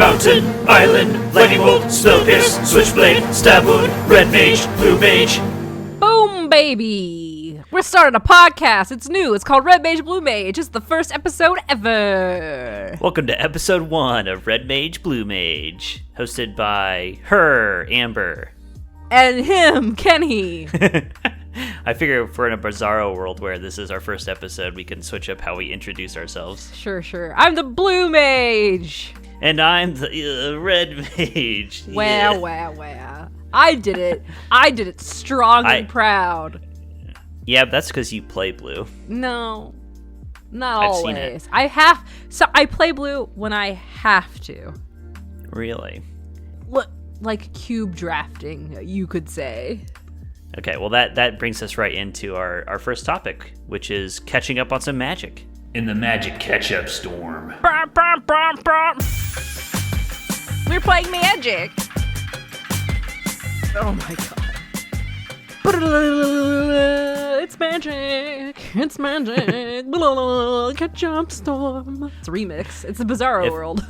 Mountain, Island, Lightning Bolt, Spell Pierce, Switchblade, Stab Wound, Red Mage, Blue Mage. Boom, baby! We're starting a podcast. It's new. It's called Red Mage, Blue Mage. It's the first episode ever. Welcome to episode 1 of Red Mage, Blue Mage, hosted by her, Amber. And him, Kenny. I figure if we're in a bizarro world where this is our first episode, we can switch up how we introduce ourselves. Sure. I'm the Blue Mage. And I'm the Red Mage. Wow. I did it strong and proud. Yeah, that's because you play blue. No, not I've always. seen it. I play blue when I have to. Really? Look, like cube drafting, you could say. Okay, well that brings us right into our first topic, which is catching up on some magic. In the magic catch-up storm. We're playing magic. Oh my god. It's magic. Catch-up storm. It's a remix. It's a bizarro world.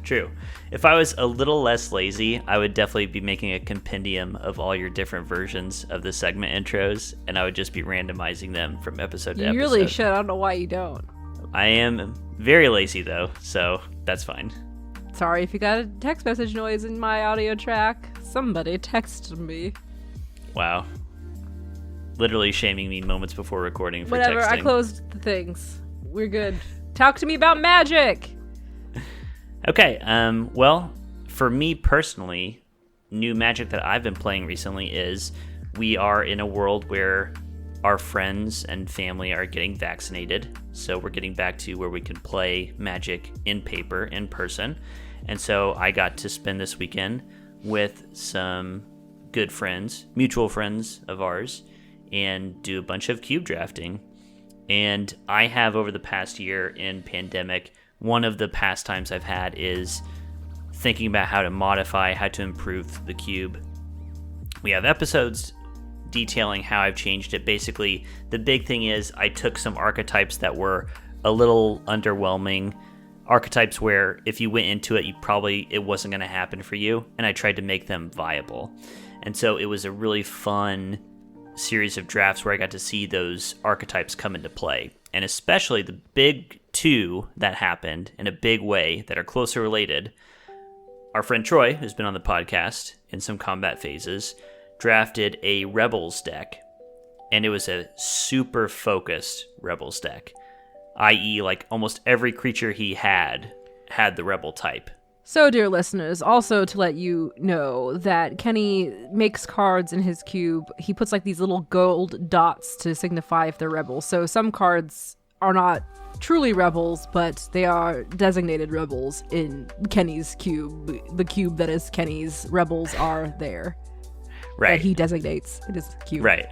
True. If I was a little less lazy, I would definitely be making a compendium of all your different versions of the segment intros, and I would just be randomizing them from episode to episode. You really should. I don't know why you don't. I am very lazy, though, so that's fine. Sorry if you got a text message noise in my audio track. Somebody texted me. Wow. Literally shaming me moments before recording for Whatever, texting. I closed the things. We're good. Talk to me about magic! Okay, well, for me personally, new magic that I've been playing recently is we are in a world where our friends and family are getting vaccinated, so we're getting back to where we can play magic in paper, in person, and so I got to spend this weekend with some good friends, mutual friends of ours, and do a bunch of cube drafting. And I have, over the past year in pandemic, one of the pastimes I've had is thinking about how to modify, how to improve the cube. We have episodes detailing how I've changed it. Basically, the big thing is I took some archetypes that were a little underwhelming, archetypes where if you went into it, it wasn't going to happen for you, and I tried to make them viable. And so it was a really fun series of drafts where I got to see those archetypes come into play. And especially the big two that happened in a big way that are closely related. Our friend Troy, who's been on the podcast in some combat phases, drafted a Rebels deck. And it was a super focused Rebels deck. I.e., like almost every creature he had the Rebel type. So, dear listeners, also to let you know that Kenny makes cards in his cube. He puts like these little gold dots to signify if they're rebels. So some cards are not truly rebels, but they are designated rebels in Kenny's cube. The cube that is Kenny's, rebels are there. Right. That he designates in his cube. Right.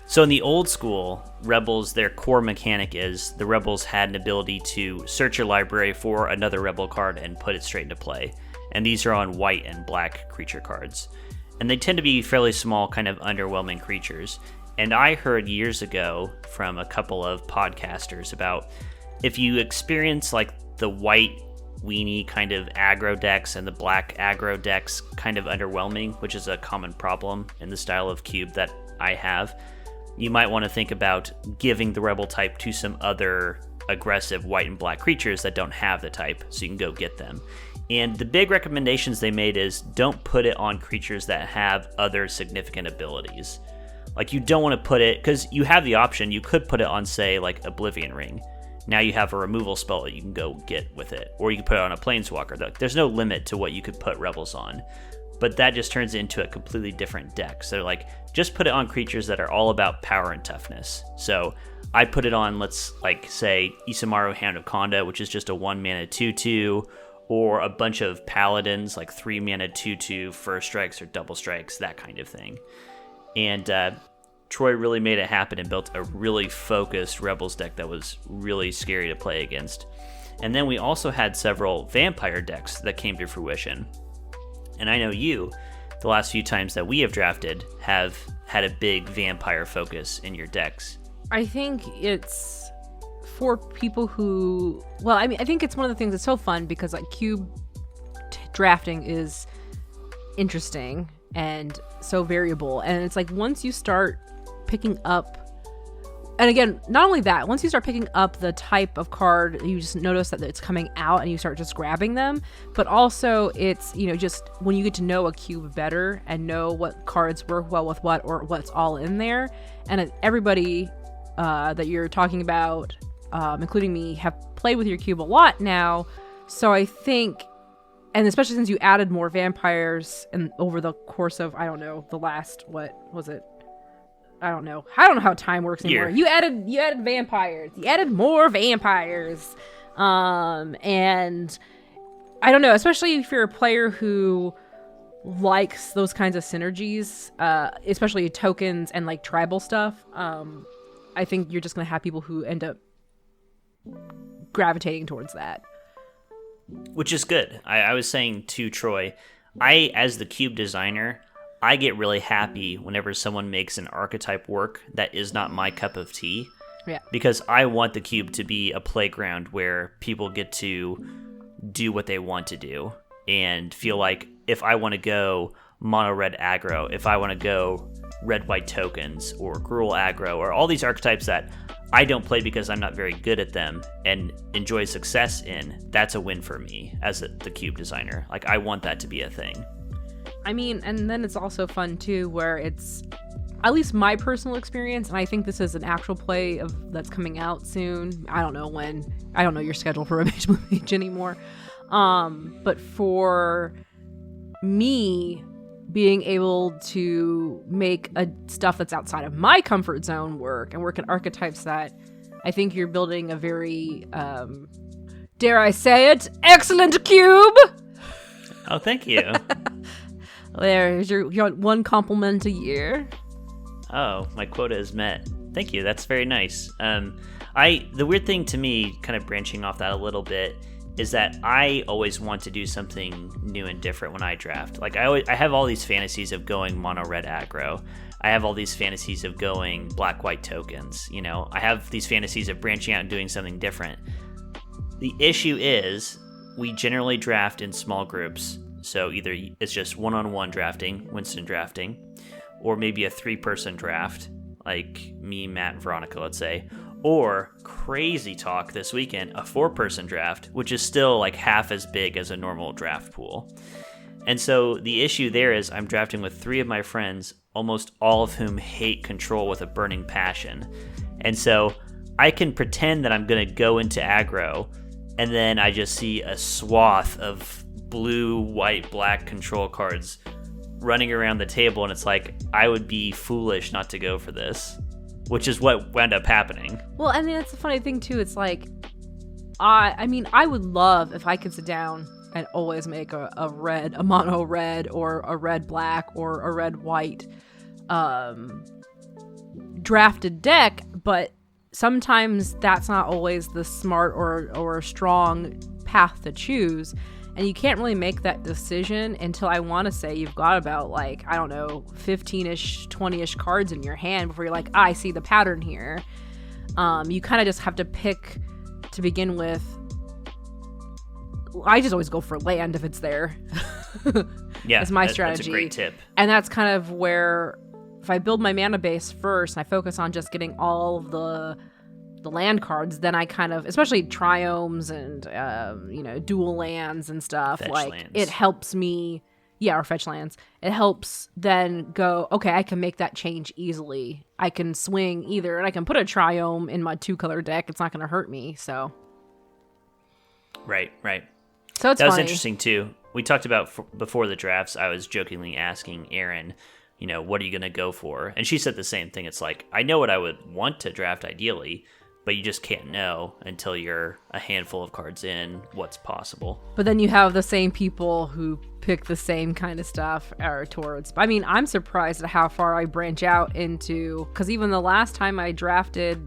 So in the old school, Rebels, their core mechanic is the Rebels had an ability to search your library for another Rebel card and put it straight into play. And these are on white and black creature cards. And they tend to be fairly small, kind of underwhelming creatures. And I heard years ago from a couple of podcasters about if you experience like the white weenie kind of aggro decks and the black aggro decks kind of underwhelming, which is a common problem in the style of cube that I have, you might want to think about giving the Rebel type to some other aggressive white and black creatures that don't have the type, so you can go get them. And the big recommendations they made is don't put it on creatures that have other significant abilities. Like, you don't want to put it, because you have the option, you could put it on, say, like Oblivion Ring. Now you have a removal spell that you can go get with it. Or you can put it on a Planeswalker. There's no limit to what you could put Rebels on. But that just turns into a completely different deck. So, like, just put it on creatures that are all about power and toughness. So I put it on, let's, like, say, Isamaru Hand of Conda, which is just a 1-mana 2/2, or a bunch of Paladins, like 3-mana 2/2, first strikes or double strikes, that kind of thing. And Troy really made it happen and built a really focused Rebels deck that was really scary to play against. And then we also had several Vampire decks that came to fruition. And I know you, the last few times that we have drafted, have had a big vampire focus in your decks. I think it's for people who, well, I mean, I think it's one of the things that's so fun because like cube drafting is interesting and so variable. And it's like once you start picking up, and again, not only that, once you start picking up the type of card, you just notice that it's coming out and you start just grabbing them. But also it's, you know, just when you get to know a cube better and know what cards work well with what or what's all in there. And everybody that you're talking about, including me, have played with your cube a lot now. So I think, and especially since you added more vampires and over the course of, I don't know, the last, what was it? I don't know how time works anymore. You added vampires. You added more vampires. And I don't know, especially if you're a player who likes those kinds of synergies, especially tokens and like tribal stuff. I think you're just going to have people who end up gravitating towards that. Which is good. I was saying to Troy, as the cube designer, I get really happy whenever someone makes an archetype work that is not my cup of tea. Yeah. Because I want the cube to be a playground where people get to do what they want to do and feel like if I want to go mono red aggro, if I want to go red white tokens or gruel aggro or all these archetypes that I don't play because I'm not very good at them and enjoy success in, that's a win for me as the cube designer. Like I want that to be a thing. I mean, and then it's also fun too, where it's at least my personal experience, and I think this is an actual play that's coming out soon. I don't know when. I don't know your schedule for Revenge Movie anymore. But for me, being able to make stuff that's outside of my comfort zone work and work in archetypes that I think you're building a very, dare I say it, excellent cube. Oh, thank you. There's your one compliment a year. Oh, my quota is met. Thank you. That's very nice. The weird thing to me, kind of branching off that a little bit, is that I always want to do something new and different when I draft. Like I have all these fantasies of going mono red aggro. I have all these fantasies of going black white tokens. You know, I have these fantasies of branching out and doing something different. The issue is we generally draft in small groups. So either it's just one-on-one drafting, Winston drafting, or maybe a 3-person draft, like me, Matt, and Veronica, let's say, or crazy talk this weekend, a 4-person draft, which is still like half as big as a normal draft pool. And so the issue there is I'm drafting with 3 of my friends, almost all of whom hate control with a burning passion. And so I can pretend that I'm going to go into aggro, and then I just see a swath of blue, white, black control cards running around the table, and it's like I would be foolish not to go for this, which is what wound up happening. Well, I mean, that's the funny thing too. It's like, I mean, I would love if I could sit down and always make a mono red or a red black or a red white drafted deck, but sometimes that's not always the smart or strong path to choose. And you can't really make that decision until I want to say you've got about like, I don't know, 15-ish, 20-ish cards in your hand before you're like, I see the pattern here. You kind of just have to pick to begin with. I just always go for land if it's there. Yeah, that's my strategy. That's a great tip. And that's kind of where if I build my mana base first and I focus on just getting all of the land cards, then I kind of, especially triomes and dual lands and stuff, fetch like lands. It helps me, or fetch lands. It helps then go, okay, I can make that change easily. I can swing either, and I can put a triome in my 2-color deck. It's not going to hurt me. So right. So it's that was funny. interesting too. We talked about before the drafts. I was jokingly asking Erin, what are you going to go for? And she said the same thing. It's like, I know what I would want to draft ideally, but you just can't know until you're a handful of cards in what's possible. But then you have the same people who pick the same kind of stuff towards. I mean, I'm surprised at how far I branch out into, because even the last time I drafted,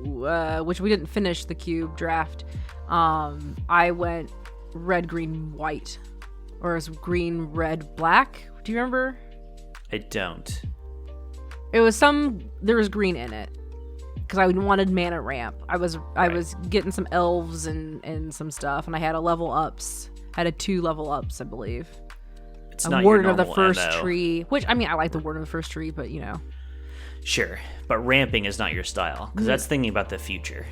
which we didn't finish the cube draft, I went red, green, white, or it was green, red, black. Do you remember? I don't. It was there was green in it. because I wanted mana ramp. I was getting some elves and some stuff, and I had a level ups. I had 2 level ups, I believe. It's a not Warden your of the normal First MO. Tree, which I mean, I like the Warden of the First Tree, but you know. Sure, but ramping is not your style, because that's thinking about the future.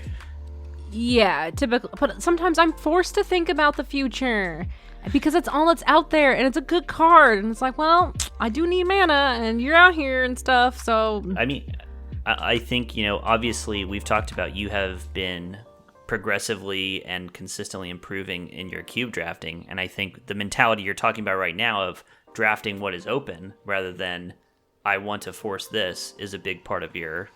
Yeah, typical. But sometimes I'm forced to think about the future because it's all that's out there, and it's a good card, and it's like, well, I do need mana, and you're out here and stuff, so. I mean, I think, you know, obviously we've talked about you have been progressively and consistently improving in your cube drafting, and I think the mentality you're talking about right now of drafting what is open rather than I want to force this is a big part of your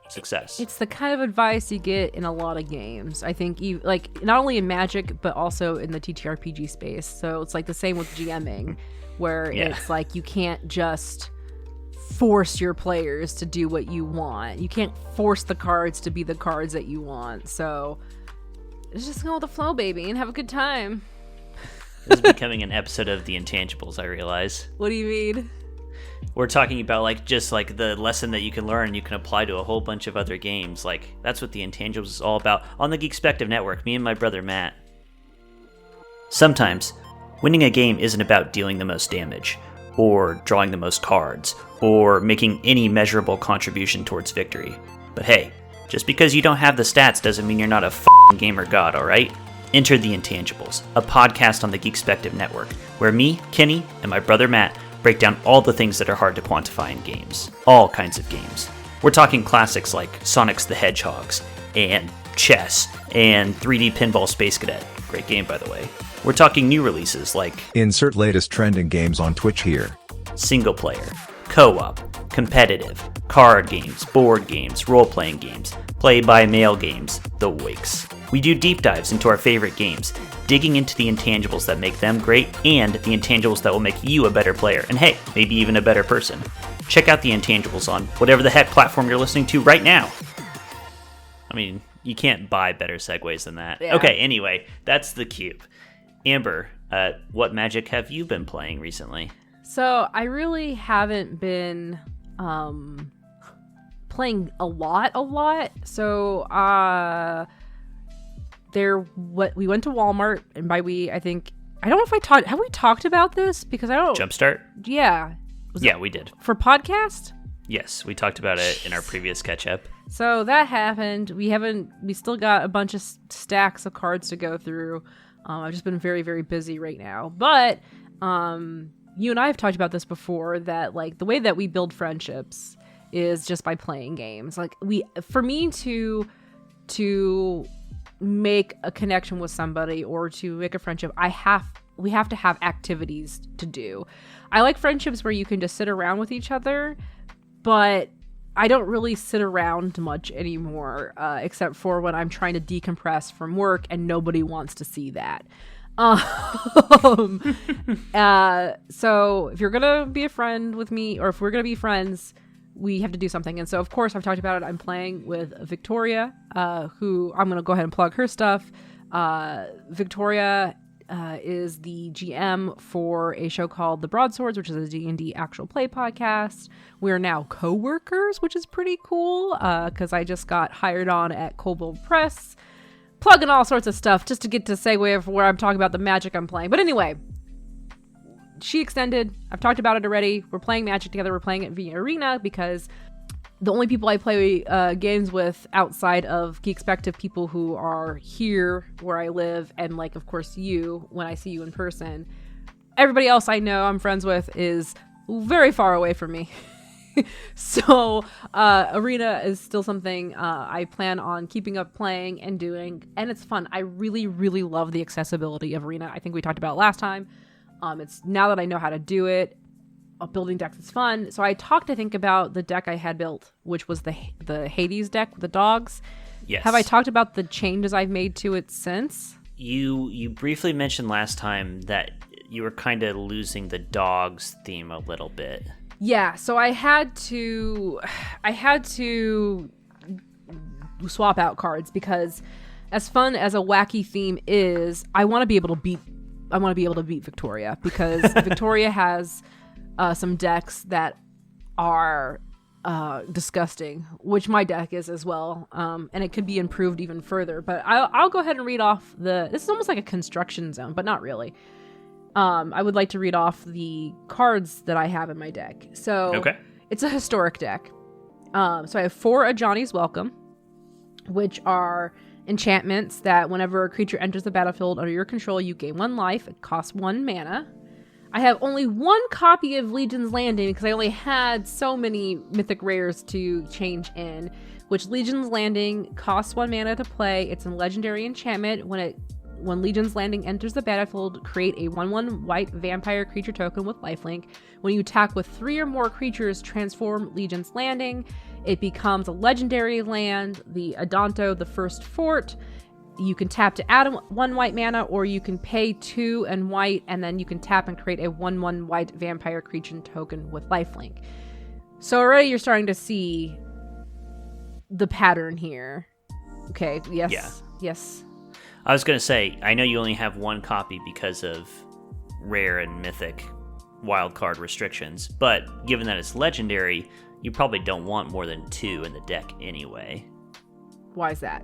success. It's the kind of advice you get in a lot of games. I think like not only in Magic but also in the TTRPG space. So it's like the same with GMing, where it's like you can't just force your players to do what you want. You can't force the cards to be the cards that you want. So it's just go with the flow, baby, and have a good time. This is becoming an episode of the Intangibles, I realize. What do you mean? We're talking about like just like the lesson that you can learn, you can apply to a whole bunch of other games. Like that's what the Intangibles is all about on the Geekspective Network. Me and my brother Matt. Sometimes winning a game isn't about dealing the most damage, or drawing the most cards, or making any measurable contribution towards victory. But hey, just because you don't have the stats doesn't mean you're not a f***ing gamer god, alright? Enter the Intangibles, a podcast on the Geekspective Network, where me, Kenny, and my brother Matt break down all the things that are hard to quantify in games. All kinds of games. We're talking classics like Sonic's the Hedgehogs, and chess, and 3D Pinball Space Cadet. Great game, by the way. We're talking new releases like Insert latest trending games on Twitch here. single player, co-op, competitive, card games, board games, role-playing games, play-by-mail games, the Wakes. We do deep dives into our favorite games, digging into the intangibles that make them great and the intangibles that will make you a better player, and hey, maybe even a better person. Check out the Intangibles on whatever the heck platform you're listening to right now. I mean, you can't buy better segues than that. Yeah. Okay, anyway, that's the cube. Amber, what Magic have you been playing recently? So I really haven't been playing a lot. So we went to Walmart, and by we I think I don't know if have we talked about this, because I don't. Jumpstart? Yeah. Yeah, we did. For podcast? Yes, we talked about it in our previous catch-up. So that happened. We still got a bunch of stacks of cards to go through. I've just been very, very busy right now. But you and I have talked about this before, that like the way that we build friendships is just by playing games. Like for me to make a connection with somebody or to make a friendship, we have to have activities to do. I like friendships where you can just sit around with each other, but I don't really sit around much anymore, except for when I'm trying to decompress from work and nobody wants to see that. So if you're gonna be a friend with me, or if we're gonna be friends, we have to do something. And so, of course, I've talked about it. I'm playing with Victoria, who I'm gonna go ahead and plug her stuff. Victoria is the GM for a show called The Broadswords, which is a D&D actual play podcast. We're now co-workers, which is pretty cool, because I just got hired on at Colville Press, plugging all sorts of stuff just to get to segue of where I'm talking about the Magic I'm playing. But anyway, she extended. I've talked about it already. We're playing Magic together. We're playing it via Arena, because the only people I play games with outside of Geekspective people who are here where I live, and like, of course, you, when I see you in person, everybody else I know I'm friends with is very far away from me. So Arena is still something I plan on keeping up playing and doing, and it's fun. I really, really love the accessibility of Arena. I think we talked about it last time. It's now that I know how to do it, building decks is fun. So I talked, I think, about the deck I had built, which was the Hades deck with the dogs. Yes. Have I talked about the changes I've made to it since? You briefly mentioned last time that you were kind of losing the dogs theme a little bit. Yeah, so I had to swap out cards, because as fun as a wacky theme is, I want to be able to beat Victoria, because Victoria has some decks that are disgusting, which my deck is as well, and it could be improved even further. But I'll go ahead and read off this is almost like a construction zone, but not really. I would like to read off the cards that I have in my deck. So Okay. It's a historic deck. So I have 4 Ajani's Welcome, which are enchantments that whenever a creature enters the battlefield under your control, you gain 1 life. It costs 1 mana. I have only 1 copy of Legion's Landing because I only had so many mythic rares to change in, which Legion's Landing costs 1 mana to play. It's a legendary enchantment. When Legion's Landing enters the battlefield, create a 1/1 white vampire creature token with lifelink. When you attack with 3 or more creatures, transform Legion's Landing. It becomes a legendary land, the Addendum, the first fort. You can tap to add 1 white mana, or you can pay 2 and white, and then you can tap and create a 1/1 white vampire creature token with lifelink. So already you're starting to see the pattern here. Okay, yes. Yeah. Yes. I was going to say, I know you only have 1 copy because of rare and mythic wildcard restrictions, but given that it's legendary, you probably don't want more than 2 in the deck anyway. Why is that?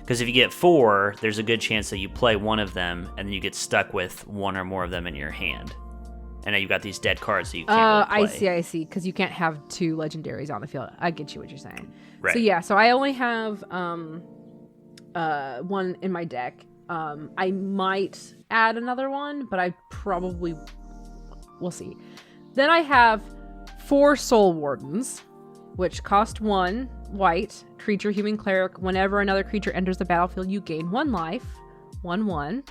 Because if you get 4, there's a good chance that you play one of them, and then you get stuck with 1 or more of them in your hand. And now you've got these dead cards that you can't really play. I see. Because you can't have 2 legendaries on the field. I get you what you're saying. Right. So yeah, so I only have 1 in my deck. I might add another one, but I probably we'll see. Then I have 4 Soul Wardens, which cost 1 white, creature, human, cleric. Whenever another creature enters the battlefield, you gain 1 life. 1/1.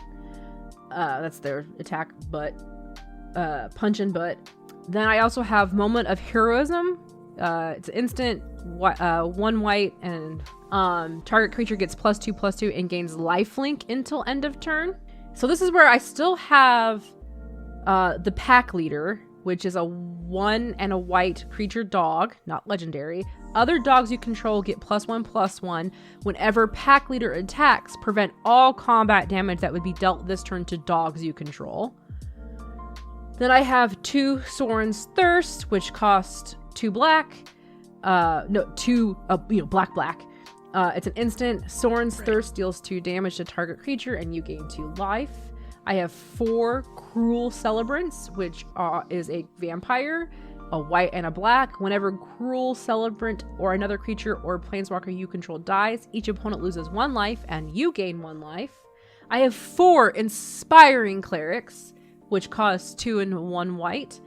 That's their attack, but punch and butt. Then I also have Moment of Heroism. It's instant, 1 white, and target creature gets +2/+2 and gains lifelink until end of turn. So this is where I still have the Pack Leader, which is a 1 and a white creature dog, not legendary. Other dogs you control get +1/+1. Whenever Pack Leader attacks, prevent all combat damage that would be dealt this turn to dogs you control. Then I have 2 Sorin's Thirst, which cost 2 black. 2 black. It's an instant. Sorin's Thirst deals 2 damage to target creature, and you gain 2 life. I have 4 Cruel Celebrants, which is a vampire, a white and a black. Whenever Cruel Celebrant or another creature or planeswalker you control dies, each opponent loses 1 life, and you gain 1 life. I have 4 Inspiring Clerics, which cost 2 and 1 white.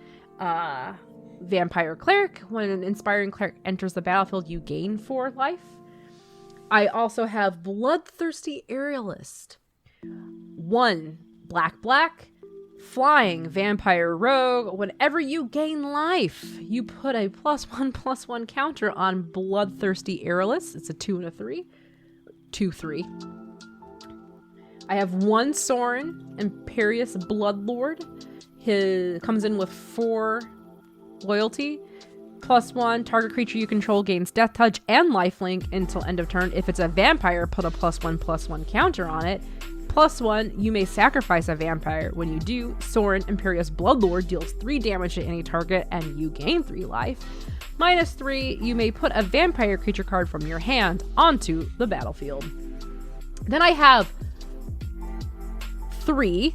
Vampire Cleric. When an Inspiring Cleric enters the battlefield, you gain 4 life. I also have Bloodthirsty Aerialist. 1 black, flying vampire rogue. Whenever you gain life, you put a +1/+1 counter on Bloodthirsty Aerialist. It's a 2 and a 3. 2/3. I have 1 Sorin, Imperious Bloodlord. He comes in with 4 loyalty. +1, target creature you control gains Death Touch and lifelink until end of turn. If it's a vampire, put a +1/+1 counter on it. +1, you may sacrifice a vampire. When you do, Sorin, Imperious Bloodlord deals 3 damage to any target and you gain 3 life. -3, you may put a vampire creature card from your hand onto the battlefield. Then I have 3,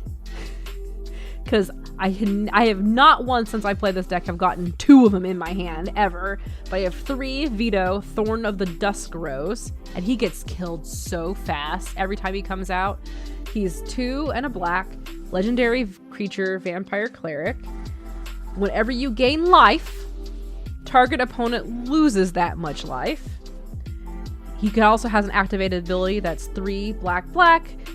because I have not once since I played this deck have gotten 2 of them in my hand ever, but I have 3 Vito, Thorn of the Dusk Rose, and he gets killed so fast every time he comes out. He's 2 and a black, legendary creature, vampire cleric. Whenever you gain life, target opponent loses that much life. He also has an activated ability that's 3 black.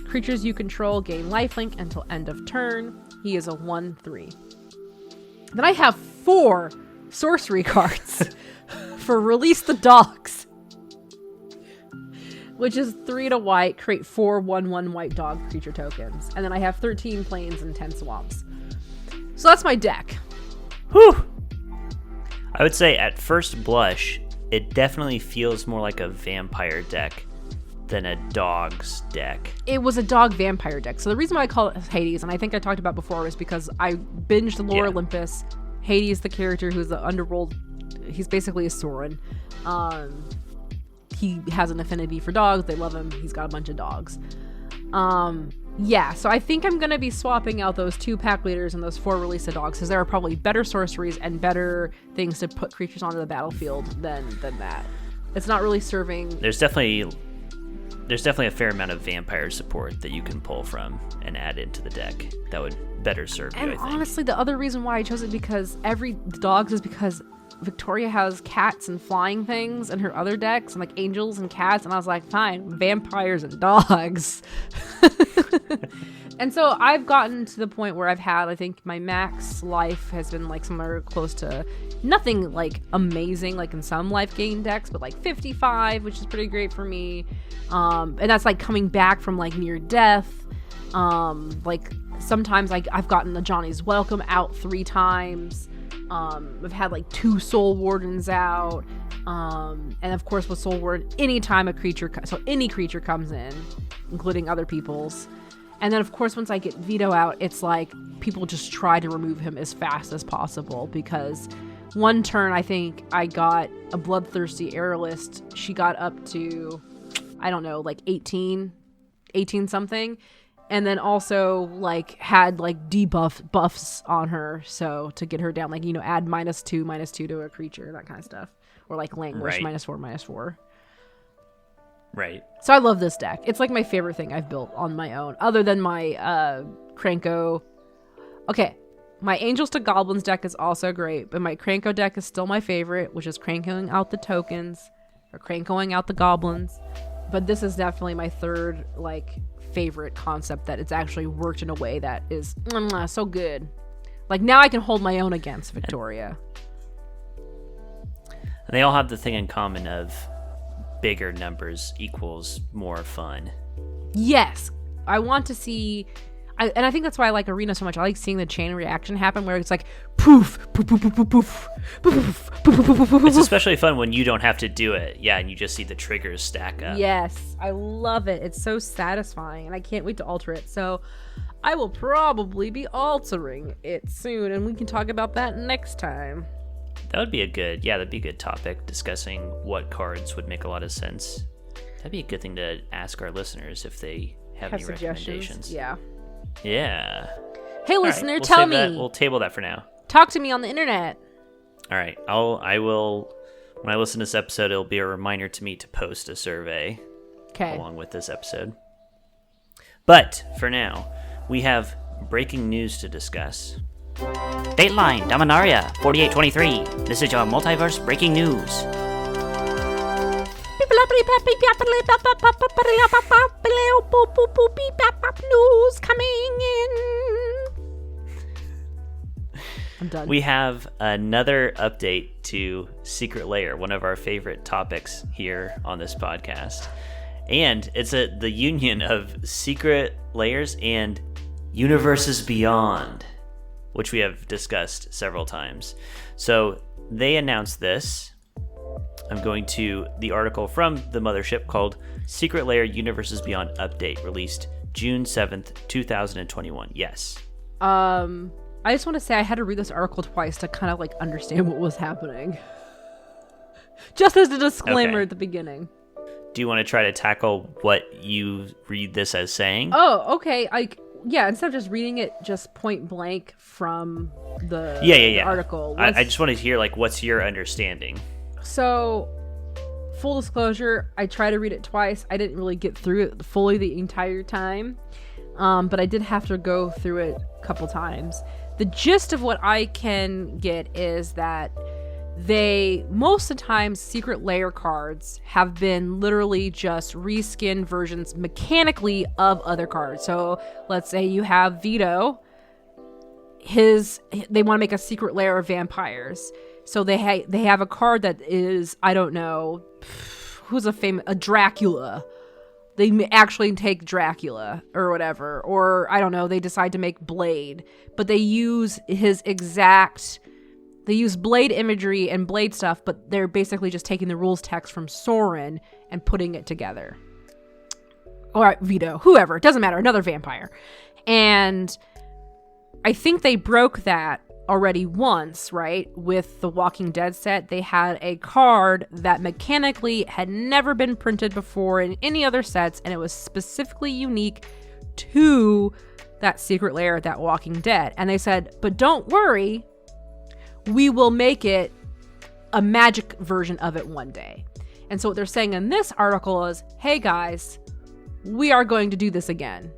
Creatures you control gain lifelink until end of turn. He is a 1/3. Then I have 4 sorcery cards for Release the Dogs, which is 3 to white, create 4 1/1 white dog creature tokens. And then I have 13 plains and 10 swamps. So that's my deck. Whew! I would say at first blush, it definitely feels more like a vampire deck than a dog's deck. It was a dog vampire deck. So the reason why I call it Hades, and I think I talked about before, is because I binged Lore Olympus. Hades, the character who's the underworld he's basically a Sorin. He has an affinity for dogs. They love him. He's got a bunch of dogs. Yeah, so I think I'm going to be swapping out those 2 pack leaders and those 4 release of dogs, because there are probably better sorceries and better things to put creatures onto the battlefield than that. It's not really serving... There's definitely a fair amount of vampire support that you can pull from and add into the deck that would better serve you, I think. Honestly, the other reason why I chose it because dogs is because Victoria has cats and flying things in her other decks, and like angels and cats, and I was like, fine, vampires and dogs. And so I've gotten to the point where I've had, I think my max life has been like somewhere close to nothing like amazing like in some life gain decks, but like 55, which is pretty great for me. And that's like coming back from like near death. Like sometimes I've gotten the Johnny's Welcome out 3 times. I've had like 2 Soul Wardens out. And of course with Soul Warden, anytime any creature comes in, including other people's. And then of course once I get Veto out, it's like people just try to remove him as fast as possible, because one turn I think I got a Bloodthirsty Aerialist. She got up to, I don't know, like 18 something. And then also like had like buffs on her, so to get her down, like, you know, add -2/-2 to a creature, that kind of stuff, or like Languish, right. -4/-4. Right. So I love this deck. It's like my favorite thing I've built on my own, other than my Kranko. Okay, my Angels to Goblins deck is also great, but my Kranko deck is still my favorite, which is cranking out the tokens or crankoing out the goblins. But this is definitely my third like favorite concept, that it's actually worked in a way that is so good. Like now I can hold my own against Victoria. And they all have the thing in common of bigger numbers equals more fun. Yes, I want to see, and I think that's why I like Arena so much. I like seeing the chain reaction happen, where it's like poof, poof, poof, poof, poof, poof, poof, poof, poof. It's especially fun when you don't have to do it. Yeah, and you just see the triggers stack up. Yes, I love it. It's so satisfying, and I can't wait to alter it. So I will probably be altering it soon, and we can talk about that next time. That would be that'd be a good topic, discussing what cards would make a lot of sense. That'd be a good thing to ask our listeners if they have any recommendations. Yeah. Yeah. Hey, listener, tell me. We'll table that for now. Talk to me on the internet. All right. I will. When I listen to this episode, it'll be a reminder to me to post a survey. Okay. Along with this episode. But for now, we have breaking news to discuss. Dateline, Dominaria, 4823. This is your multiverse breaking news. News coming in. I'm done. We have another update to Secret Lair, one of our favorite topics here on this podcast. And it's the union of Secret Lairs and Universes Beyond, which we have discussed several times. So they announced this. I'm going to the article from the mothership called Secret Lair Universes Beyond Update, released June 7th, 2021. Yes. I just want to say I had to read this article twice to kind of like understand what was happening. Just as a disclaimer at the beginning. Do you want to try to tackle what you read this as saying? Oh, okay. Yeah, instead of just reading it just point blank from the article. I just want to hear, like, what's your understanding? So, full disclosure, I tried to read it twice. I didn't really get through it fully the entire time, but I did have to go through it a couple times. The gist of what I can get is that most of the time, Secret Lair cards have been literally just reskinned versions mechanically of other cards. So let's say you have Veto. They want to make a Secret Lair of vampires. So they have a card that is, I don't know, who's a Dracula. They actually take Dracula or whatever. Or, I don't know, they decide to make Blade. But they use They use Blade imagery and Blade stuff, but they're basically just taking the rules text from Sorin and putting it together. Or Veto, whoever, it doesn't matter, another vampire. And I think they broke that already once, right? With the Walking Dead set, they had a card that mechanically had never been printed before in any other sets, and it was specifically unique to that Secret Lair, that Walking Dead. And they said, but don't worry, we will make it a magic version of it one day. And so what they're saying in this article is, hey guys, we are going to do this again.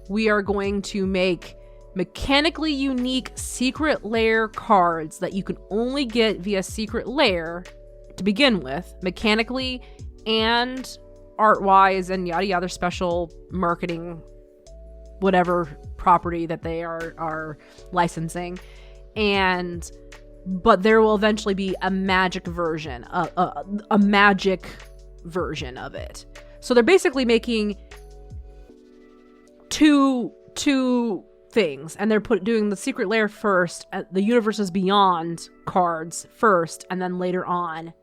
We are going to make mechanically unique Secret Lair cards that you can only get via Secret Lair to begin with, mechanically and art-wise and yada yada, special marketing, whatever property that they are licensing. But there will eventually be a magic version, a magic version of it. So they're basically making two things, and they're doing the Secret Lair first, the Universes Beyond cards first, and then later on,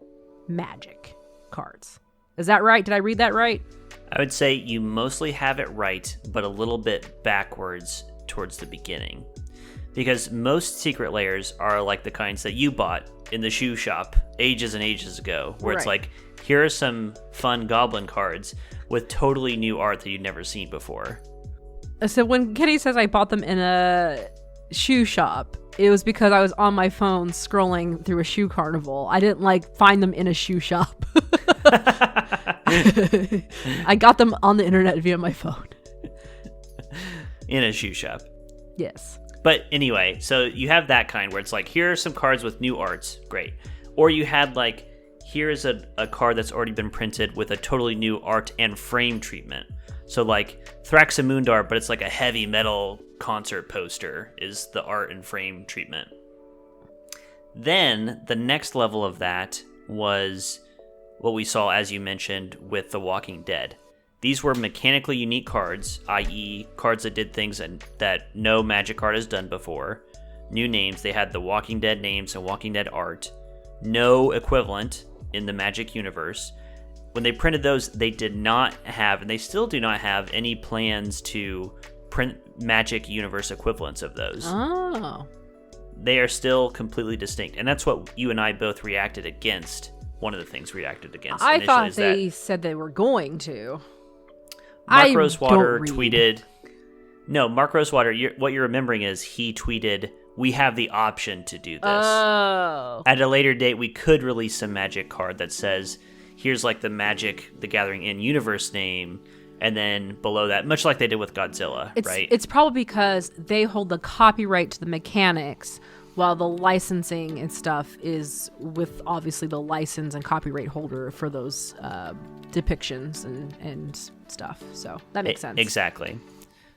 magic cards. Is that right? Did I read that right? I would say you mostly have it right, but a little bit backwards towards the beginning. Because most Secret Lairs are like the kinds that you bought in the shoe shop ages and ages ago, where it's like, here are some fun goblin cards with totally new art that you'd never seen before. So when Kenny says I bought them in a shoe shop, it was because I was on my phone scrolling through a shoe carnival. I didn't find them in a shoe shop. I got them on the internet via my phone. In a shoe shop. Yes. But anyway, so you have that kind where it's like, here are some cards with new arts. Great. Or you had here's a card that's already been printed with a totally new art and frame treatment. So Thraxamundar, but it's like a heavy metal concert poster is the art and frame treatment. Then the next level of that was what we saw, as you mentioned, with The Walking Dead. These were mechanically unique cards, i.e. cards that did things that no Magic card has done before. New names, they had the Walking Dead names and Walking Dead art. No equivalent in the Magic universe. When they printed those, they did not have, and they still do not have, any plans to print Magic universe equivalents of those. Oh. They are still completely distinct, and that's what you and I both reacted against. One of the things we reacted against. I thought they said they were going to. Mark Rosewater tweeted. No, Mark Rosewater, what you're remembering is he tweeted, we have the option to do this. Oh. At a later date, we could release a Magic card that says, here's the Magic the Gathering in-universe name, and then below that, much like they did with Godzilla, right? It's probably because they hold the copyright to the mechanics, while the licensing and stuff is with, obviously, the license and copyright holder for those depictions and stuff. So that makes sense. Exactly.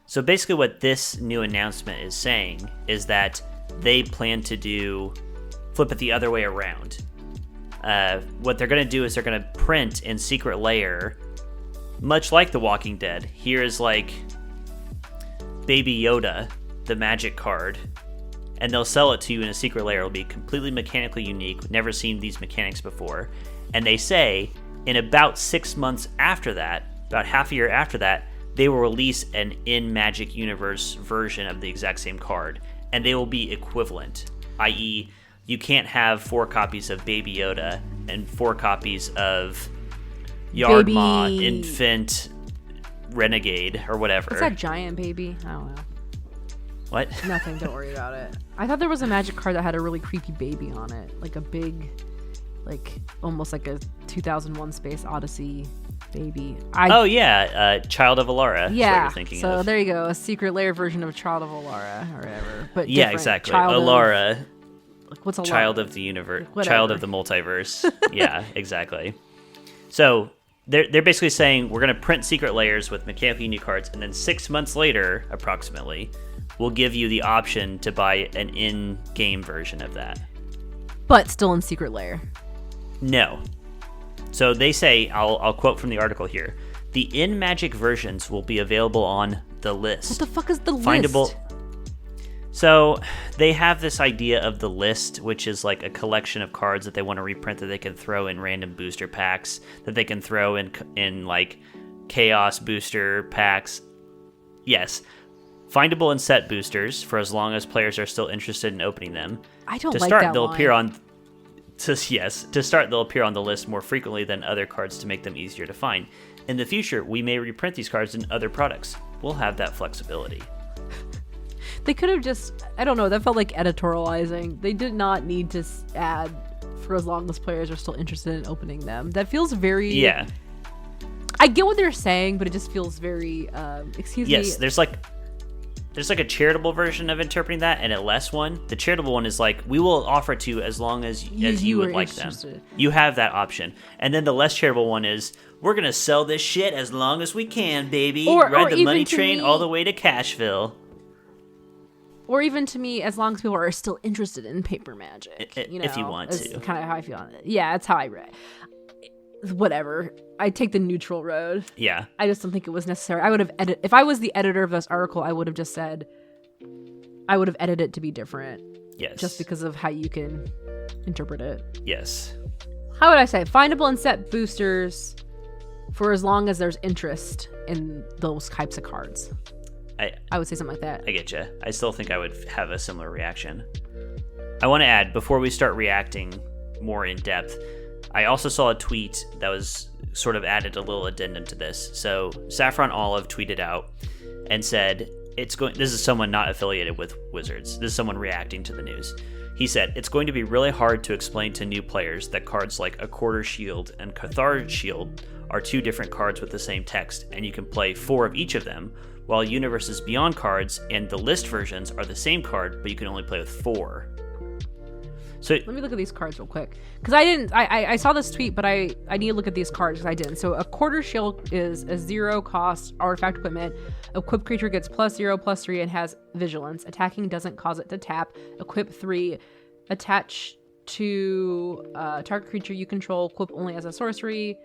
So basically what this new announcement is saying is that they plan to flip it the other way around. What they're going to do is they're going to print in Secret Lair, much like The Walking Dead. Here's Baby Yoda, the Magic card, and they'll sell it to you in a Secret Lair. It'll be completely mechanically unique. We've never seen these mechanics before. And they say in about 6 months after that, about half a year after that, they will release an in-Magic universe version of the exact same card. And they will be equivalent, i.e., you can't have 4 copies of Baby Yoda and 4 copies of Yardma, Infant, Renegade, or whatever. What's that giant baby? I don't know. What? Nothing, don't worry about it. I thought there was a Magic card that had a really creepy baby on it. Like a big, almost like a 2001 Space Odyssey baby. Child of Alara. Yeah, what you're thinking so of. There you go, a Secret Lair version of Child of Alara, or whatever. But yeah, different. exactly. Alara. What's Alara? Child of the universe. Whatever. Child of the multiverse. Yeah, exactly. So they're basically saying we're going to print Secret Lairs with mechanically unique cards, and then 6 months later, approximately, we'll give you the option to buy an in-game version of that. But still in Secret Lair. No. So they say, I'll quote from the article here, the in-Magic versions will be available on the list. What the fuck is the Findable. list? So they have this idea of the list, which is a collection of cards that they want to reprint that they can throw in random booster packs, that they can throw in chaos booster packs. Yes. Findable and set boosters for as long as players are still interested in opening them. I don't To like start, that they'll line. appear on. To start, they'll appear on the list more frequently than other cards to make them easier to find. In the future, we may reprint these cards in other products. We'll have that flexibility. They could have just, I don't know, that felt like editorializing. They did not need to add for as long as players are still interested in opening them. That feels very... Yeah. I get what they're saying, but it just feels very, excuse me. Yes, there's like a charitable version of interpreting that and a less one. The charitable one is like, we will offer it to you as long as you would are like them. interested. You have that option. And then the less charitable one is, we're going to sell this shit as long as we can, baby. Ride the even money to train me- all the way to Cashville. Or even to me, as long as people are still interested in paper magic. If you want is to. kind of how I feel on it. Yeah, that's how I read. Whatever. I take the neutral road. Yeah. I just don't think it was necessary. I would have if I was the editor of this article, I would have just said, I would have edited it to be different. Yes. Just because of how you can interpret it. Yes. How would I say? Findable and set boosters for as long as there's interest in those types of cards. I would say something like that. I get you. I still think I would have a similar reaction. I want to add, before we start reacting more in depth, I also saw a tweet that was sort of added a little addendum to this. So Saffron Olive tweeted out and said, this is someone not affiliated with Wizards. This is someone reacting to the news. He said, it's going to be really hard to explain to new players that cards like a Quarter Shield and Cathars Shield are two different cards with the same text, and you can play 4 of each of them, while Universes Beyond cards and the list versions are the same card, but you can only play with 4. So Let me look at these cards real quick. Because I saw this tweet, but I need to look at these cards because I didn't. So a Quarter Shield is a 0 cost artifact equipment. Equipped creature gets +0/+3 and has vigilance. Attacking doesn't cause it to tap. Equip 3. Attach to target creature you control. Equip only as a sorcery.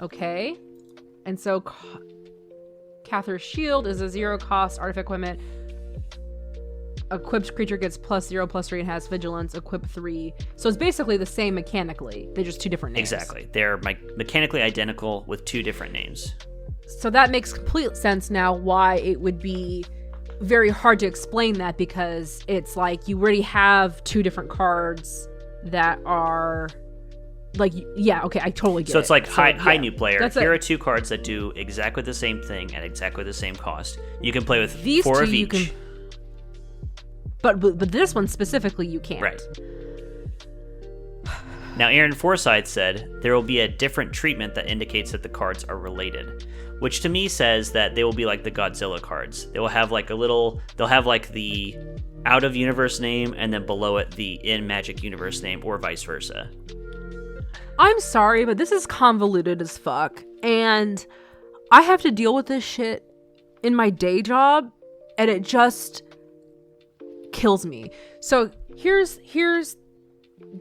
Okay. And so Cathar's Shield is a 0 cost artifact equipment. Equipped creature gets +0/+3 and has vigilance. Equip 3. So it's basically the same mechanically. They're just two different names. exactly. They're mechanically identical with 2 different names. So that makes complete sense now why it would be very hard to explain that, because it's like you already have 2 different cards that are like, yeah, okay, I totally get it. So it's like, hi yeah, new player. that's Here it. are 2 cards that do exactly the same thing at exactly the same cost. You can play with These 4 two of each. you can, but this one specifically you can't. Right. Now, Aaron Forsyth said there will be a different treatment that indicates that the cards are related, which to me says that they will be like the Godzilla cards. They will have like they'll have like the out of universe name and then below it the in Magic universe name, or vice versa. I'm sorry, but this is convoluted as fuck. And I have to deal with this shit in my day job, and it just kills me. So here's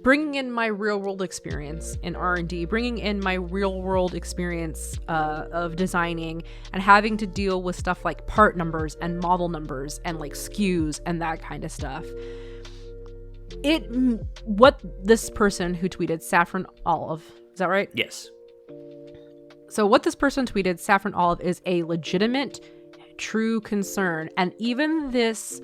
bringing in my real world experience in R&D, bringing in my real world experience of designing and having to deal with stuff like part numbers and model numbers and like SKUs and that kind of stuff. What this person who tweeted, Saffron Olive, is that right? Yes. So what this person tweeted, Saffron Olive, is a legitimate, true concern. And even this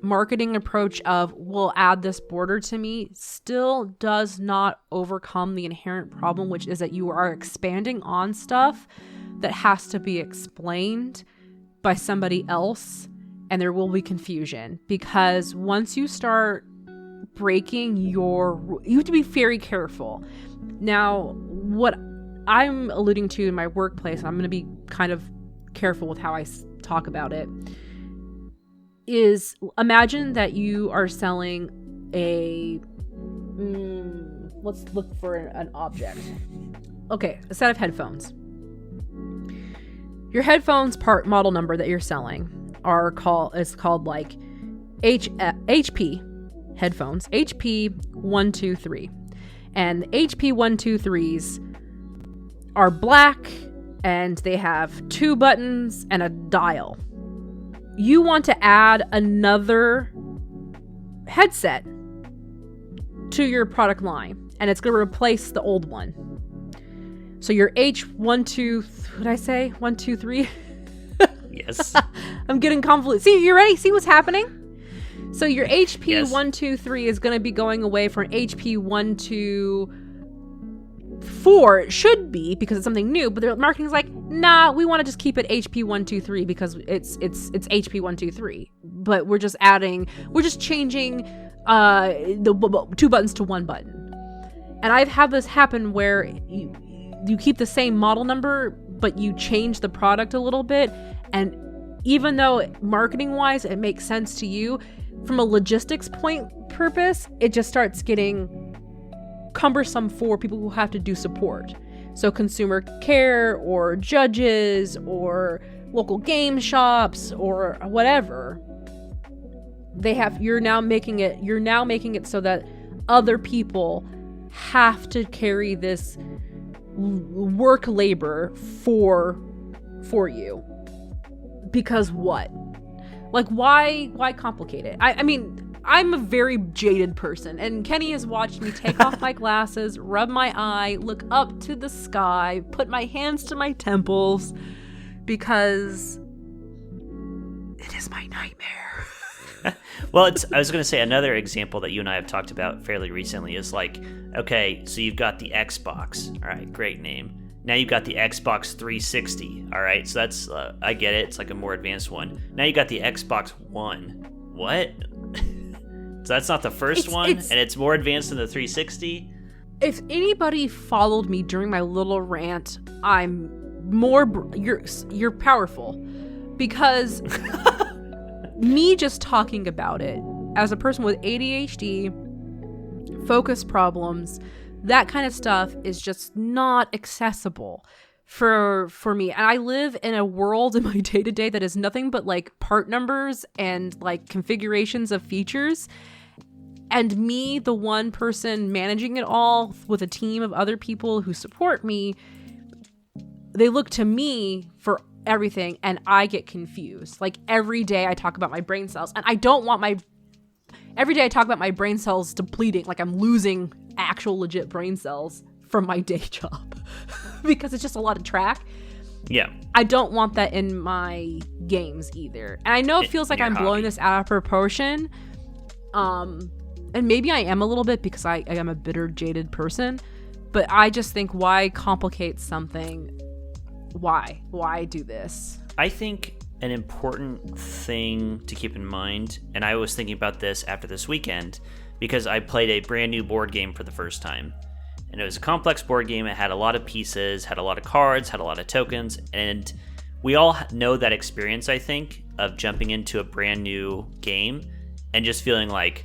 marketing approach of, we'll add this border to me, still does not overcome the inherent problem, which is that you are expanding on stuff that has to be explained by somebody else, and there will be confusion. Because once you start breaking you have to be very careful. Now, what I'm alluding to in my workplace, and I'm going to be kind of careful with how I talk about it, is imagine that you are selling let's look for an object. Okay, a set of headphones. Your headphones part model number that you're selling is called like HP headphones, HP 123. And the HP 123s are black and they have 2 buttons and a dial. You want to add another headset to your product line, and it's going to replace the old one. So your H123, 123? Yes. I'm getting convoluted. See, you ready? See what's happening? So your HP Yes. 1, 2, 3 is going to be going away for an HP 1, 2, 4. It should be because it's something new, but their marketing's like, nah, we want to just keep it HP 1, 2, 3 because it's HP 1, 2, 3. But we're just changing the 2 buttons to 1 button. And I've had this happen where you keep the same model number, but you change the product a little bit. And even though marketing-wise it makes sense to you, from a logistics purpose, it just starts getting cumbersome for people who have to do support. So consumer care or judges or local game shops or whatever. You're now making it so that other people have to carry this work labor for you. Because what? Like, why complicate it? I mean, I'm a very jaded person, and Kenny has watched me take off my glasses, rub my eye, look up to the sky, put my hands to my temples, because it is my nightmare. Well, I was going to say another example that you and I have talked about fairly recently is like, okay, so you've got the Xbox. All right, great name. Now you've got the Xbox 360. All right, so that's, I get it. It's like a more advanced one. Now you got the Xbox One. What? So that's not the first one, and it's more advanced than the 360? If anybody followed me during my little rant, I'm more... You're powerful. Because... me just talking about it as a person with ADHD, focus problems, that kind of stuff is just not accessible for me. And I live in a world in my day-to-day that is nothing but like part numbers and like configurations of features. And me, the one person managing it all with a team of other people who support me, they look to me for everything, and I get confused. Like every day I talk about my brain cells, and I don't want every day I talk about my brain cells depleting, like I'm losing actual legit brain cells from my day job because it's just a lot of track. Yeah. I don't want that in my games either. And I know it feels like I'm blowing this out of proportion. And maybe I am a little bit because I am a bitter, jaded person, but I just think, why complicate something? Why do this? I think an important thing to keep in mind, and I was thinking about this after this weekend, because I played a brand new board game for the first time. And it was a complex board game. It had a lot of pieces, had a lot of cards, had a lot of tokens, and we all know that experience, I think, of jumping into a brand new game and just feeling like,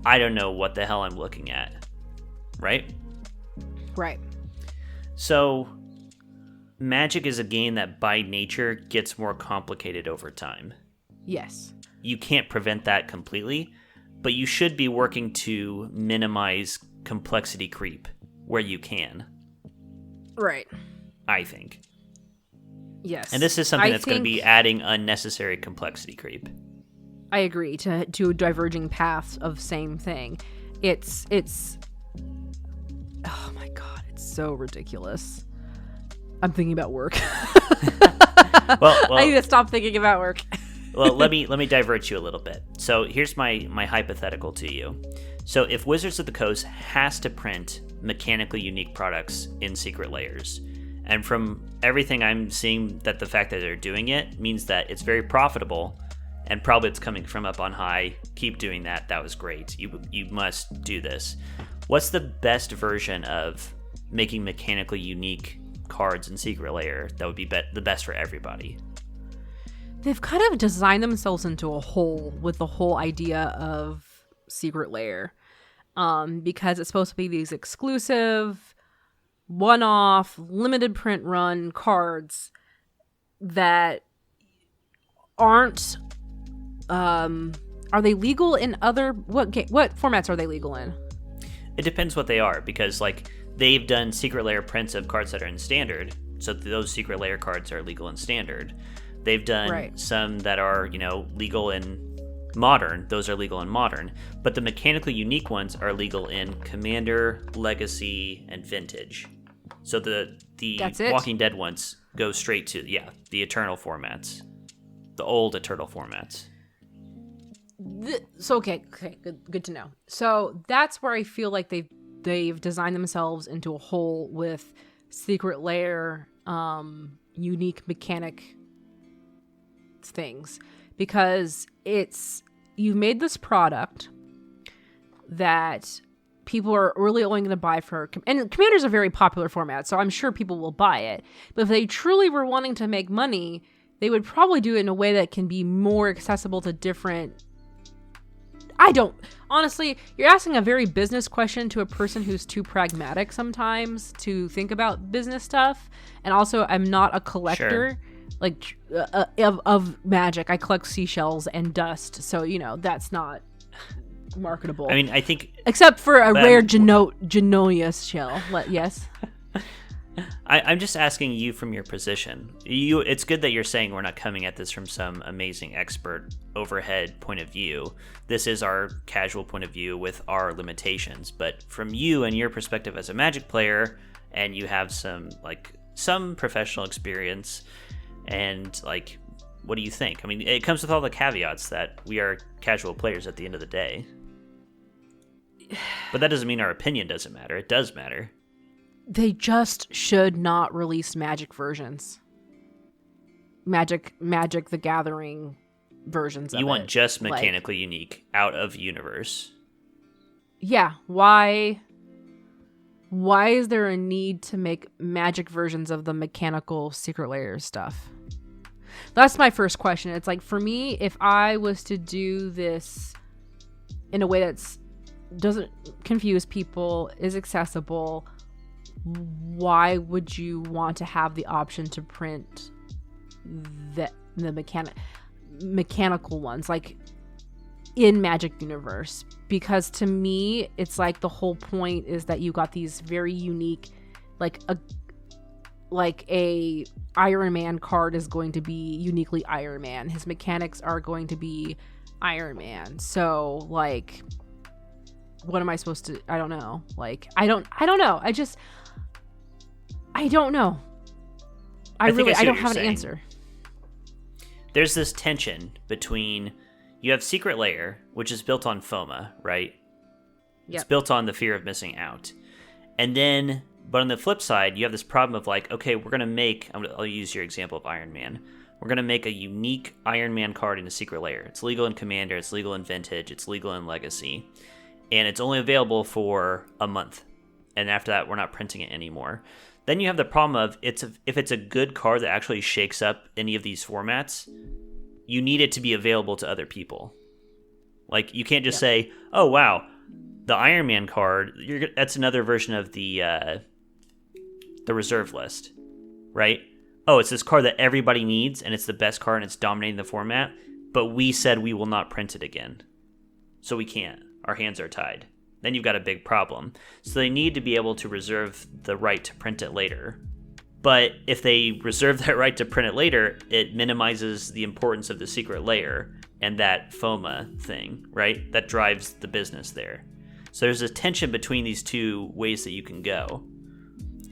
I don't know what the hell I'm looking at. Right? Right. So Magic is a game that by nature gets more complicated over time. Yes. You can't prevent that completely, but you should be working to minimize complexity creep where you can. Right. I think. Yes. And this is something that's going to be adding unnecessary complexity creep. I agree to diverging paths of same thing. It's oh my god, it's so ridiculous. I'm thinking about work. well, I need to stop thinking about work. Well, let me divert you a little bit. So here's my hypothetical to you. So if Wizards of the Coast has to print mechanically unique products in Secret Lairs, and from everything I'm seeing, that the fact that they're doing it means that it's very profitable, and probably it's coming from up on high. Keep doing that. That was great. You must do this. What's the best version of making mechanically unique cards in Secret Lair that would be the best for everybody? They've kind of designed themselves into a hole with the whole idea of Secret Lair, because it's supposed to be these exclusive, one-off, limited print run cards that aren't. Are they legal in other what formats are they legal in? It depends what they are, because like they've done Secret Lair prints of cards that are in standard, so those Secret Lair cards are legal in standard. They've done some that are, legal in modern. Those are legal in modern. But the mechanically unique ones are legal in Commander, Legacy, and Vintage. So the Walking Dead ones go straight to, the Eternal formats. The old Eternal formats. Okay, good to know. So that's where I feel like they've designed themselves into a hole with Secret Lair, unique mechanic things, because you've made this product that people are really only going to buy for, and Commander's a very popular format, so I'm sure people will buy it. But if they truly were wanting to make money, they would probably do it in a way that can be more accessible to different. Honestly, you're asking a very business question to a person who's too pragmatic sometimes to think about business stuff. And also, I'm not a collector of magic. I collect seashells and dust. So, that's not marketable. I mean, I think... Except for a rare Genoia's shell. Yes? I'm just asking you from your position. It's good that you're saying we're not coming at this from some amazing expert overhead point of view. This is our casual point of view with our limitations. But from you and your perspective as a Magic player, and you have some professional experience, and what do you think? I mean, it comes with all the caveats that we are casual players at the end of the day. But that doesn't mean our opinion doesn't matter. It does matter. They just should not release Magic versions. Magic the Gathering versions of it. You want just mechanically unique, out of universe. Yeah. Why is there a need to make Magic versions of the mechanical Secret Lair stuff? That's my first question. It's for me, if I was to do this in a way that doesn't confuse people, is accessible, why would you want to have the option to print the mechanical ones in Magic Universe? Because to me, it's the whole point is that you got these very unique, a Iron Man card is going to be uniquely Iron Man. His mechanics are going to be Iron Man. So what am I supposed to? I don't know. I don't know. I don't know. I don't have an answer. There's this tension between, you have Secret Lair, which is built on FOMA, right? Yep. It's built on the fear of missing out. And then, but on the flip side, you have this problem of okay, we're going to make, I'll use your example of Iron Man. We're going to make a unique Iron Man card in a Secret Lair. It's legal in Commander, it's legal in Vintage, it's legal in Legacy. And it's only available for a month. And after that, we're not printing it anymore. Then you have the problem of if it's a good card that actually shakes up any of these formats, you need it to be available to other people. You can't just say, oh, wow, the Iron Man card, that's another version of the reserve list, right? Oh, it's this card that everybody needs, and it's the best card, and it's dominating the format, but we said we will not print it again. So we can't. Our hands are tied. Then you've got a big problem. So they need to be able to reserve the right to print it later. But if they reserve that right to print it later, it minimizes the importance of the Secret Lair and that FOMA thing, right? That drives the business there. So there's a tension between these two ways that you can go.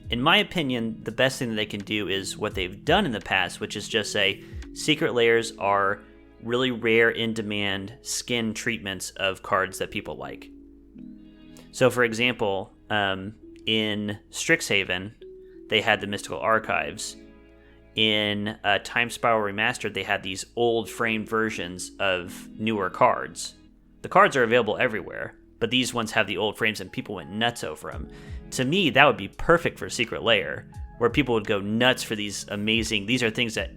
In my opinion, the best thing that they can do is what they've done in the past, which is just say Secret Lairs are really rare, in-demand skin treatments of cards that people like. So, for example, in Strixhaven, they had the Mystical Archives. In Time Spiral Remastered, they had these old framed versions of newer cards. The cards are available everywhere, but these ones have the old frames and people went nuts over them. To me, that would be perfect for Secret Lair, where people would go nuts for these amazing... These are things that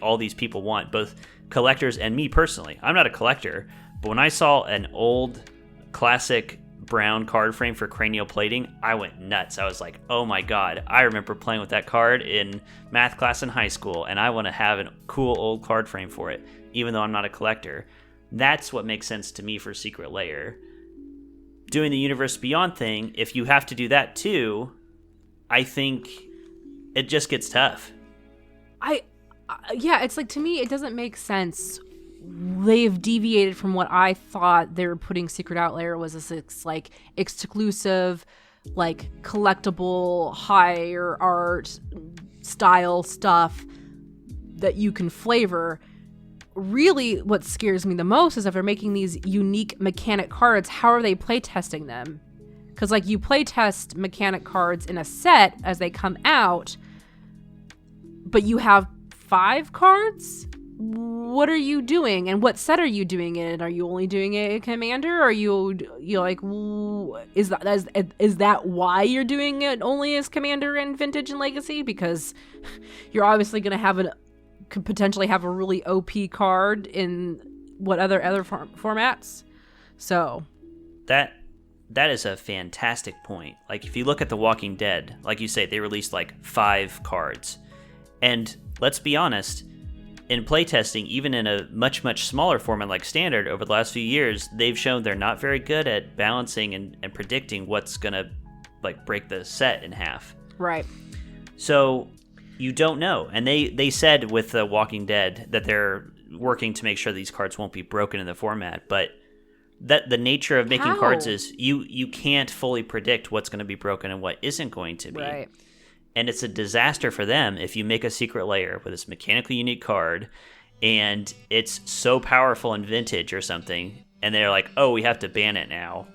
all these people want, both collectors and me personally. I'm not a collector, but when I saw an old classic brown card frame for cranial plating, I went nuts. I was like, oh my god, I remember playing with that card in math class in high school, and I want to have a cool old card frame for it, even though I'm not a collector. That's what makes sense to me for Secret Lair. Doing the Universe Beyond thing, if you have to do that too, I think it just gets tough. It's to me, it doesn't make sense. They've deviated from what I thought they were putting Secret Outlayer was this exclusive, collectible, higher art style stuff that you can flavor. really what scares me the most is if they're making these unique mechanic cards, how are they playtesting them? Because, like, you playtest mechanic cards in a set as they come out, but you have 5 cards? What are you doing? And what set are you doing it in? Are you only doing it in Commander? Or are you like, is that why you're doing it only as Commander and Vintage and Legacy? Because you're obviously going to could potentially have a really OP card in what other formats. So that is a fantastic point. Like, if you look at The Walking Dead, like you say, they released like 5 cards. And let's be honest, in playtesting, even in a much, much smaller format like Standard, over the last few years, they've shown they're not very good at balancing and predicting what's going to, like, break the set in half. Right. So you don't know. And they said with The Walking Dead that they're working to make sure these cards won't be broken in the format. But that the nature of making cards is you can't fully predict what's going to be broken and what isn't going to be. Right. And it's a disaster for them if you make a Secret Lair with this mechanically unique card and it's so powerful in Vintage or something, and they're like, oh, we have to ban it now.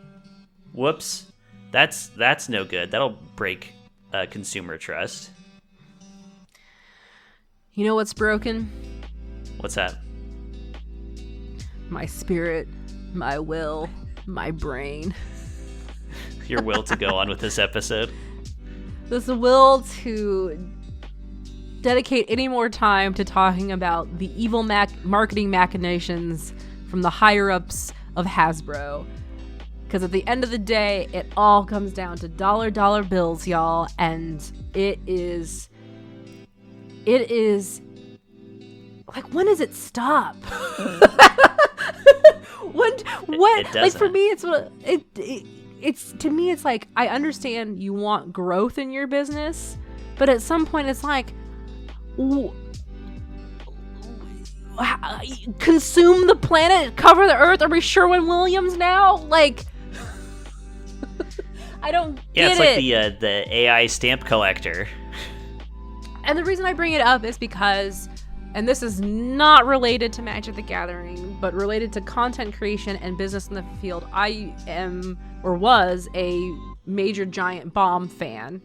Whoops. That's no good. That'll break consumer trust. You know what's broken? What's that? My spirit, my will, my brain. Your will to go on with this episode? There's the will to dedicate any more time to talking about the evil marketing machinations from the higher-ups of Hasbro. Because at the end of the day, it all comes down to dollar bills, y'all. And it is... Like, when does it stop? When? It doesn't. Like, for me, it's to me, it's like, I understand you want growth in your business, but at some point it's like, consume the planet, cover the earth. Are we Sherwin-Williams now? Like, I don't get it's like the AI stamp collector. And the reason I bring it up is because, and this is not related to Magic the Gathering, but related to content creation and business in the field, I am, or was, a major Giant Bomb fan.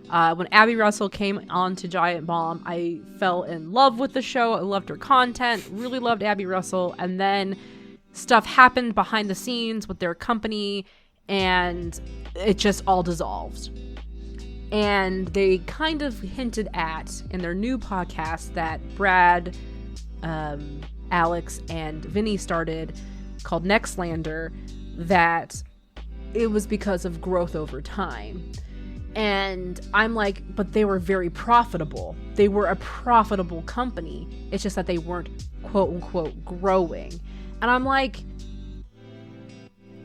When Abby Russell came on to Giant Bomb, I fell in love with the show. I loved her content, really loved Abby Russell, and then stuff happened behind the scenes with their company, and it just all dissolved. And they kind of hinted at, in their new podcast that Brad, Alex, and Vinny started, called Nextlander, that it was because of growth over time. And I'm like, but they were very profitable. They were a profitable company. It's just that they weren't, quote unquote, growing. And I'm like,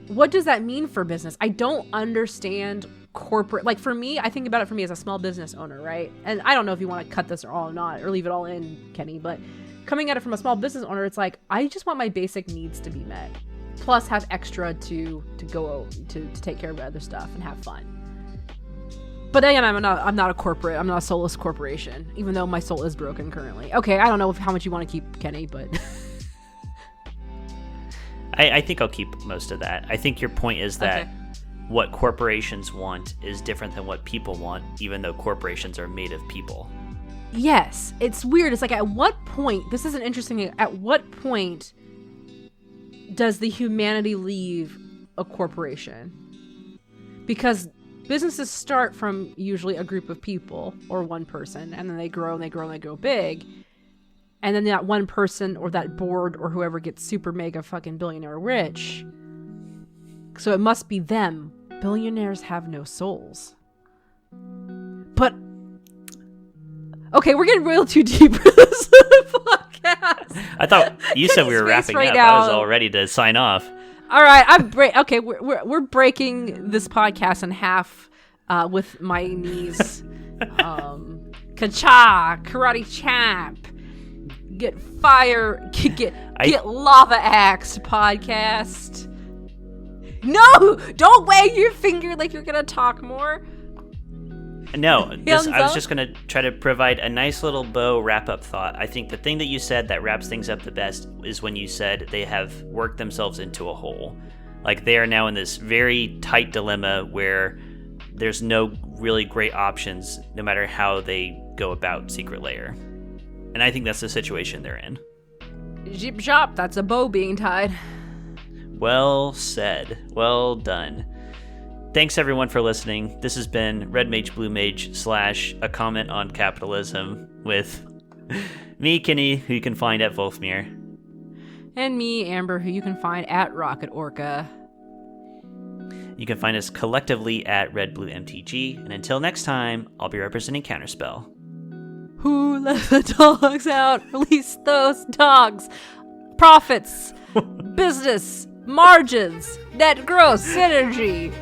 what does that mean for business? I don't understand corporate, like, for me, I think about it for me as a small business owner, right? And I don't know if you want to cut this or all or not, or leave it all in, Kenny, but coming at it from a small business owner, it's like, I just want my basic needs to be met, plus have extra to go to take care of other stuff and have fun. But again, I'm not a corporate, I'm not a soulless corporation, even though my soul is broken currently. Okay, I don't know how much you want to keep, Kenny, but I think I'll keep most of that. I think your point is that okay. What corporations want is different than what people want, even though corporations are made of people. Yes, it's weird. It's like, at what point, this is an interesting thing, at what point does the humanity leave a corporation? Because businesses start from usually a group of people or one person, and then they grow and they grow and they go big. And then that one person or that board or whoever gets super mega fucking billionaire rich. So it must be them. Billionaires have no souls. But okay, we're getting real too deep for this podcast. I thought you said we were wrapping right up. now. I was all ready to sign off. All right, okay, we're breaking this podcast in half with my knees. Ka-cha, karate chop, get fire, get lava axed podcast. No, don't wag your finger like you're gonna talk more. No, Hands I was up? just going to try to provide a nice little bow wrap-up thought. I think the thing that you said that wraps things up the best is when you said they have worked themselves into a hole. Like, they are now in this very tight dilemma where there's no really great options no matter how they go about Secret Lair. And I think that's the situation they're in. Zip shop, that's a bow being tied. Well said. Well done. Thanks everyone for listening. This has been Red Mage Blue Mage / a comment on capitalism with me, Kenny, who you can find at Wolfmere. And me, Amber, who you can find at Rocket Orca. You can find us collectively at Red Blue MTG. And until next time, I'll be representing Counterspell. Who let the dogs out? Release those dogs. Profits, business, margins, net growth, synergy.